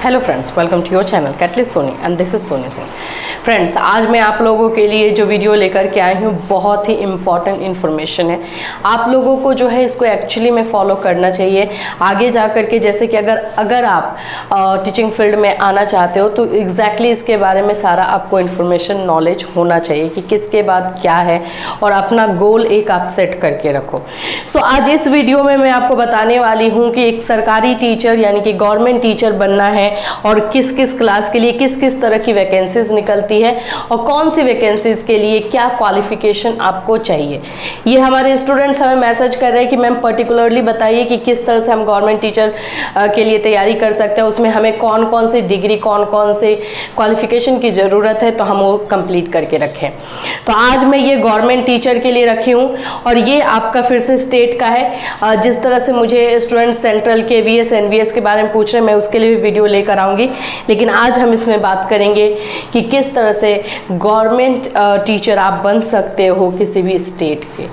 Hello friends, welcome to your channel catalyst Soni and this is Soni Singh. Friends, आज मैं आप लोगों के लिए जो वीडियो लेकर के आई हूँ बहुत ही इम्पॉर्टेंट इन्फॉर्मेशन है। आप लोगों को जो है इसको एक्चुअली में फॉलो करना चाहिए आगे जा कर के। जैसे कि अगर आप टीचिंग फील्ड में आना चाहते हो तो एग्जैक्टली इसके बारे में सारा आपको इन्फॉर्मेशन नॉलेज होना चाहिए कि किसके बाद क्या है, और अपना गोल एक आप सेट करके रखो। सो आज इस वीडियो में मैं आपको बताने वाली हूँ कि एक सरकारी टीचर यानी कि गवर्नमेंट टीचर बनना है और किस किस क्लास के लिए किस किस तरह की वैकेंसीज निकलती है और कौन सी वैकेंसीज के लिए क्या क्वालिफिकेशन आपको चाहिए। ये हमारे स्टूडेंट्स हमें मैसेज कर रहे हैं कि मैम पर्टिकुलरली बताइए कि किस तरह से हम गवर्नमेंट टीचर के लिए तैयारी कर सकते हैं, उसमें हमें कौन कौन सी डिग्री कौन कौन से क्वालिफिकेशन की ज़रूरत है तो हम वो कंप्लीट करके रखें। तो आज मैं ये गवर्नमेंट टीचर के लिए रखी हूँ और ये आपका फिर से स्टेट का है। जिस तरह से मुझे स्टूडेंट्स सेंट्रल के VS NVS के बारे में पूछ रहे हैं, मैं उसके लिए भी वीडियो लेकर आऊँगी, लेकिन आज हम इसमें बात करेंगे कि किस तरह से गवर्नमेंट टीचर आप बन सकते हो किसी भी स्टेट के।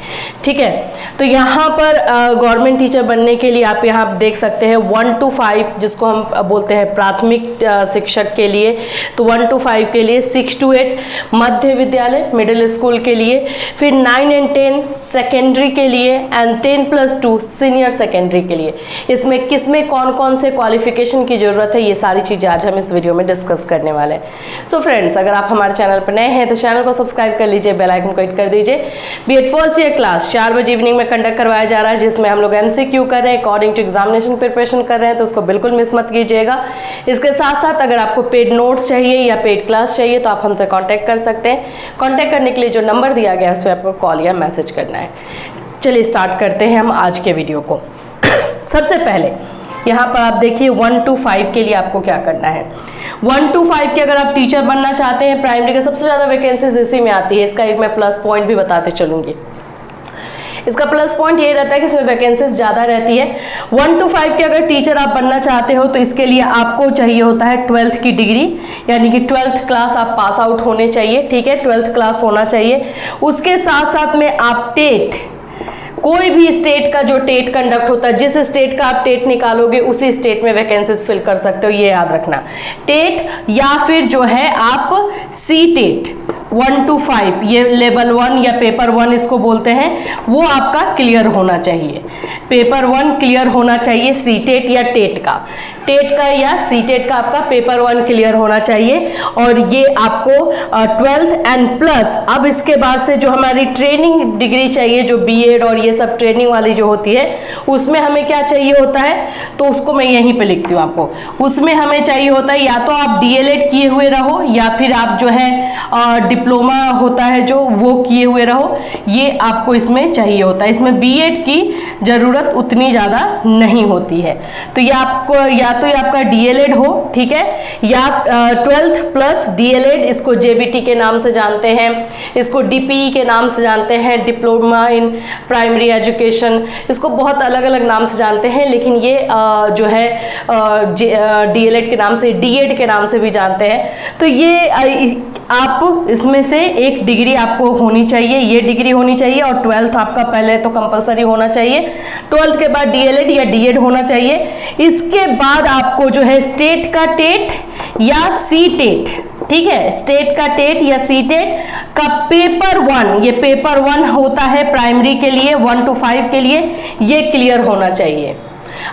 ठीक है, तो यहाँ पर गवर्नमेंट टीचर बनने के लिए आप यहाँ देख सकते हैं 1 to 5 जिसको हम बोलते हैं प्राथमिक शिक्षक के लिए, तो 1 to 5 के लिए, 6 to 8 मध्य विद्यालय मिडिल स्कूल के लिए, फिर 9 and 10 सेकेंडरी के लिए एंड 10+2 सीनियर सेकेंडरी के लिए। इसमें किसमें कौन कौन से क्वालिफिकेशन की ज़रूरत है ये सारी चीज़ें आज हम इस वीडियो में डिस्कस करने वाले हैं। सो फ्रेंड्स, अगर आप हमारे चैनल पर नए हैं तो चैनल को सब्सक्राइब कर लीजिए, बेल आइकन को हिट कर दीजिए। बीएड फर्स्ट ईयर क्लास 4 बजे इवनिंग में कंडक्ट करवाया जा रहा है, जिसमें हम लोग MCQ कर रहे हैं, अकॉर्डिंग टू एग्जामिनेशन प्रिपरेशन कर रहे हैं, तो उसको बिल्कुल मिस मत कीजिएगा। इसके साथ साथ अगर आपको पेड नोट्स चाहिए या पेड क्लास चाहिए तो आप हमसे कॉन्टैक्ट कर सकते हैं। कॉन्टैक्ट करने के लिए जो नंबर दिया गया है उस पर आपको कॉल या मैसेज करना है। चलिए स्टार्ट करते हैं हम आज के वीडियो को। सबसे पहले यहाँ पर आप देखिए 1 to 5 के लिए आपको क्या करना है। 1 to 5 के अगर आप टीचर बनना चाहते हैं, प्राइमरी का सबसे ज़्यादा वैकेंसीज इसी में आती है। इसका एक मैं प्लस पॉइंट भी बताते चलूँगी। इसका प्लस पॉइंट ये रहता है कि इसमें वैकेंसीज ज़्यादा रहती है। 1 to 5 के अगर टीचर आप बनना चाहते हो तो इसके लिए आपको चाहिए होता है 12th की डिग्री, यानी कि 12th क्लास आप पास आउट होने चाहिए। ठीक है, 12th क्लास होना चाहिए। उसके साथ साथ में आप टेट, कोई भी स्टेट का जो टेट कंडक्ट होता है, जिस स्टेट का आप टेट निकालोगे उसी स्टेट में वैकेंसीज फिल कर सकते हो, ये याद रखना। टेट या फिर जो है आप सी टेट 1 to 5, ये लेवल 1 या पेपर 1 इसको बोलते हैं, वो आपका क्लियर होना चाहिए। पेपर 1 क्लियर होना चाहिए, सी टेट या टेट का या सी टेट का आपका पेपर 1 क्लियर होना चाहिए। और ये आपको 12th एंड प्लस, अब इसके बाद से जो हमारी ट्रेनिंग डिग्री चाहिए, जो बीएड और ये सब ट्रेनिंग वाली जो होती है, उसमें हमें क्या चाहिए होता है, तो उसको मैं यहीं पे लिखती हूँ आपको। उसमें हमें चाहिए होता है या तो आप DLED किए हुए रहो या फिर आप जो है डिप्लोमा होता है जो वो किए हुए रहो, ये आपको इसमें चाहिए होता है। इसमें बीएड की ज़रूरत उतनी ज़्यादा नहीं होती है। तो ये आपको या तो ये आपका DLED हो, ठीक है, या 12th प्लस DLED, इसको JBT के नाम से जानते हैं, इसको DPE के नाम से जानते हैं, डिप्लोमा इन प्राइमरी एजुकेशन, इसको बहुत अलग अलग नाम से जानते हैं, लेकिन ये जो है DLED के नाम से, DED के नाम से भी जानते हैं। तो ये आप इसमें से एक डिग्री आपको होनी चाहिए, ये डिग्री होनी चाहिए, और 12th आपका पहले तो कंपलसरी होना चाहिए। 12th के बाद DLED या DED होना चाहिए। इसके बाद आपको जो है स्टेट का टेट या सी टेट, ठीक है, स्टेट का टेट या सी टेट का पेपर 1, ये पेपर 1 होता है प्राइमरी के लिए 1 to 5 के लिए, ये क्लियर होना चाहिए।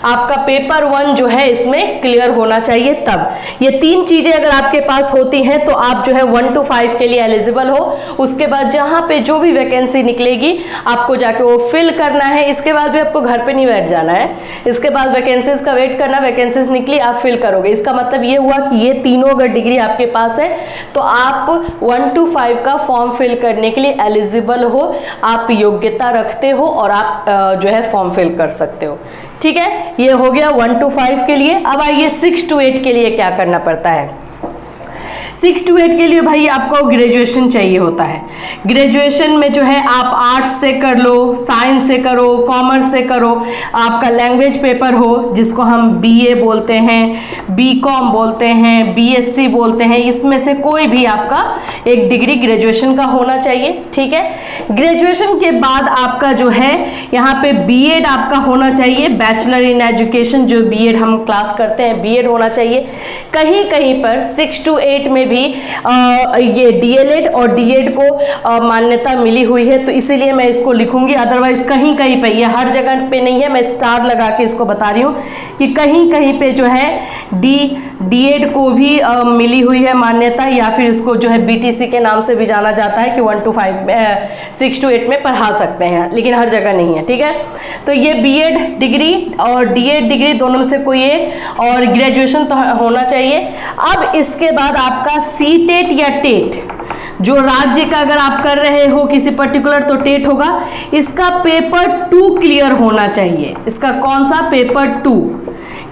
आपका पेपर 1 जो है इसमें क्लियर होना चाहिए। तब ये 3 चीजें अगर आपके पास होती हैं तो आप जो है 1 to 5 के लिए एलिजिबल हो। उसके बाद जहां पे जो भी वैकेंसी निकलेगी आपको जाके वो फिल करना है। इसके बाद भी आपको घर पे नहीं बैठ जाना है, इसके बाद वैकेंसीज का वेट करना, वैकेंसीज निकली आप फिल करोगे। इसका मतलब ये हुआ कि ये तीनों अगर डिग्री आपके पास है तो आप 1 to 5 का फॉर्म फिल करने के लिए एलिजिबल हो, आप योग्यता रखते हो और आप जो है फॉर्म फिल कर सकते हो। ठीक है, ये हो गया 1 to 5 के लिए। अब आइए 6 to 8 के लिए क्या करना पड़ता है। 6 to 8 के लिए भाई आपको ग्रेजुएशन चाहिए होता है। ग्रेजुएशन में जो है आप आर्ट्स से कर लो, साइंस से करो, कॉमर्स से करो, आपका लैंग्वेज पेपर हो जिसको हम BA बोलते हैं, BCom बोलते हैं, BSc बोलते हैं, इसमें से कोई भी आपका एक डिग्री ग्रेजुएशन का होना चाहिए। ठीक है, ग्रेजुएशन के बाद आपका जो है यहाँ पे BEd आपका होना चाहिए, बैचलर इन एजुकेशन, जो BEd हम क्लास करते हैं BEd होना चाहिए। कहीं कहीं पर 6 to 8 में भी ये डीएलएड और डीएड को मान्यता मिली हुई है, तो इसीलिए मैं इसको लिखूंगी। अदरवाइज कहीं कहीं पे, ये हर जगह पे नहीं है, मैं स्टार लगा के इसको बता रही हूँ कि कहीं कहीं पे जो है डीएड को भी मिली हुई है मान्यता, या फिर इसको जो है बीटीसी के नाम से भी जाना जाता है कि 1 to 5 6 to 8 में पढ़ा सकते हैं, लेकिन हर जगह नहीं है। ठीक है, तो ये बीएड डिग्री और डीएड डिग्री दोनों में से कोई एक, और ग्रेजुएशन तो होना चाहिए। अब इसके बाद आपका सीटेट या टेट, जो राज्य का अगर आप कर रहे हो किसी पर्टिकुलर तो टेट होगा, इसका पेपर 2 क्लियर होना चाहिए। इसका कौन सा? पेपर 2।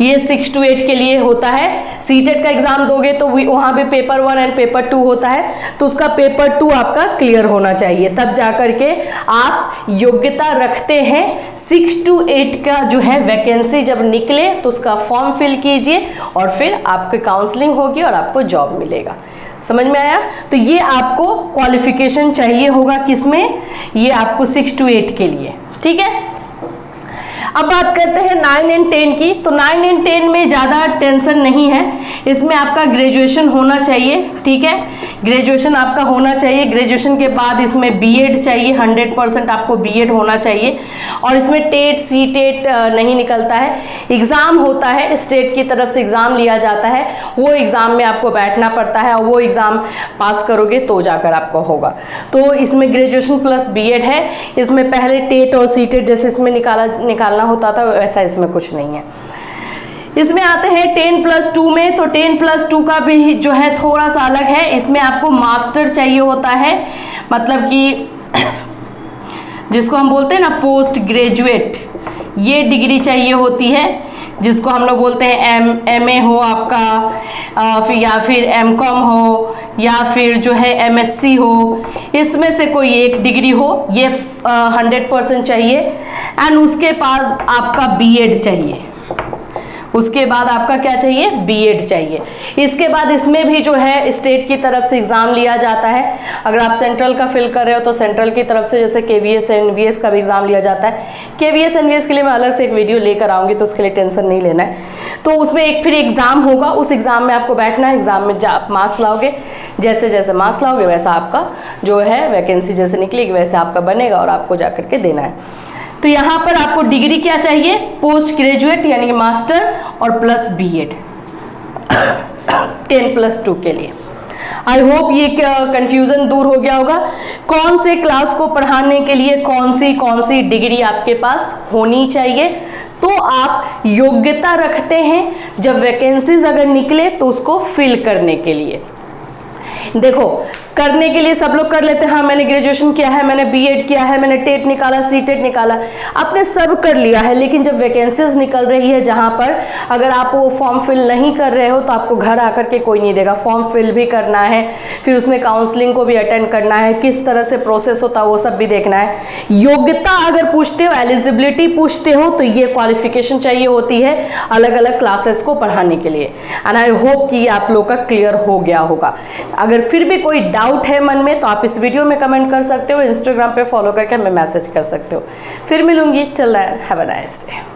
ये 6 to 8 के लिए होता है। सीटेट का एग्जाम दोगे तो वहाँ पे पेपर 1 एंड पेपर 2 होता है, तो उसका पेपर 2 आपका क्लियर होना चाहिए, तब जाकर के आप योग्यता रखते हैं। 6 to 8 का जो है वैकेंसी जब निकले तो उसका फॉर्म फिल कीजिए और फिर आपकी काउंसलिंग होगी और आपको जॉब मिलेगा। समझ में आया? तो ये आपको क्वालिफिकेशन चाहिए होगा किसमें? ये आपको 6 to 8 के लिए। ठीक है, अब बात करते हैं 9 and 10 की। तो 9 and 10 में ज़्यादा टेंशन नहीं है, इसमें आपका ग्रेजुएशन होना चाहिए। ठीक है, ग्रेजुएशन आपका होना चाहिए। ग्रेजुएशन के बाद इसमें बीएड चाहिए, 100% आपको बीएड होना चाहिए। और इसमें टेट सीटेट नहीं निकलता है, एग्ज़ाम होता है, स्टेट की तरफ से एग्ज़ाम लिया जाता है, वो एग्ज़ाम में आपको बैठना पड़ता है और वो एग्ज़ाम पास करोगे तो जाकर आपको होगा। तो इसमें ग्रेजुएशन प्लस बीएड है। इसमें पहले टेट और सीटेट जैसे इसमें निकालना होता था, वैसा इसमें कुछ नहीं है। इसमें आते हैं 10+2 में। तो 10+2 का भी जो है थोड़ा सा अलग है। इसमें आपको मास्टर चाहिए होता है, मतलब कि जिसको हम बोलते हैं ना पोस्ट ग्रेजुएट, ये डिग्री चाहिए होती है, जिसको हम लोग बोलते हैं एमए हो आपका, फिर या फिर एमकॉम हो, या फिर जो है एमएससी हो, इसमें से कोई एक डिग्री हो, ये 100% चाहिए। एंड उसके पास आपका बीएड चाहिए। उसके बाद आपका क्या चाहिए? बीएड चाहिए। इसके बाद इसमें भी जो है स्टेट की तरफ से एग्ज़ाम लिया जाता है। अगर आप सेंट्रल का फिल कर रहे हो तो सेंट्रल की तरफ से जैसे केवीएस एनवीएस का भी एग्ज़ाम लिया जाता है। केवीएस एनवीएस के लिए मैं अलग से एक वीडियो लेकर आऊँगी, तो उसके लिए टेंशन नहीं लेना है। तो उसमें एक फिर एग्ज़ाम होगा, उस एग्ज़ाम में आपको बैठना है। एग्ज़ाम में आप मार्क्स लाओगे, जैसे जैसे मार्क्स लाओगे वैसा आपका जो है वैकेंसी जैसे निकलेगी वैसे आपका बनेगा और आपको जा करके देना है। तो यहाँ पर आपको डिग्री क्या चाहिए? पोस्ट ग्रेजुएट यानी कि मास्टर और प्लस बीएड 10+2 के लिए। आई होप ये कंफ्यूजन दूर हो गया होगा। कौन से क्लास को पढ़ाने के लिए कौन सी डिग्री आपके पास होनी चाहिए, तो आप योग्यता रखते हैं जब वैकेंसीज अगर निकले तो उसको फिल करने के लिए। देखो, करने के लिए सब लोग कर लेते हैं, हाँ मैंने ग्रेजुएशन किया है, मैंने बीएड किया है, मैंने टेट निकाला, सीटेट निकाला, आपने सब कर लिया है। लेकिन जब वैकेंसीज निकल रही है जहाँ पर अगर आप वो फॉर्म फिल नहीं कर रहे हो तो आपको घर आकर के कोई नहीं देगा। फॉर्म फिल भी करना है, फिर उसमें काउंसलिंग को भी अटेंड करना है, किस तरह से प्रोसेस होता है वो सब भी देखना है। योग्यता अगर पूछते हो, एलिजिबिलिटी पूछते हो, तो ये क्वालिफिकेशन चाहिए होती है अलग अलग क्लासेस को पढ़ाने के लिए। एंड आई होप कि आप लोग का क्लियर हो गया होगा। अगर फिर भी कोई डाउट है मन में तो आप इस वीडियो में कमेंट कर सकते हो, इंस्टाग्राम पे फॉलो करके हमें मैसेज कर सकते हो। फिर मिलूंगी, till then have a nice day.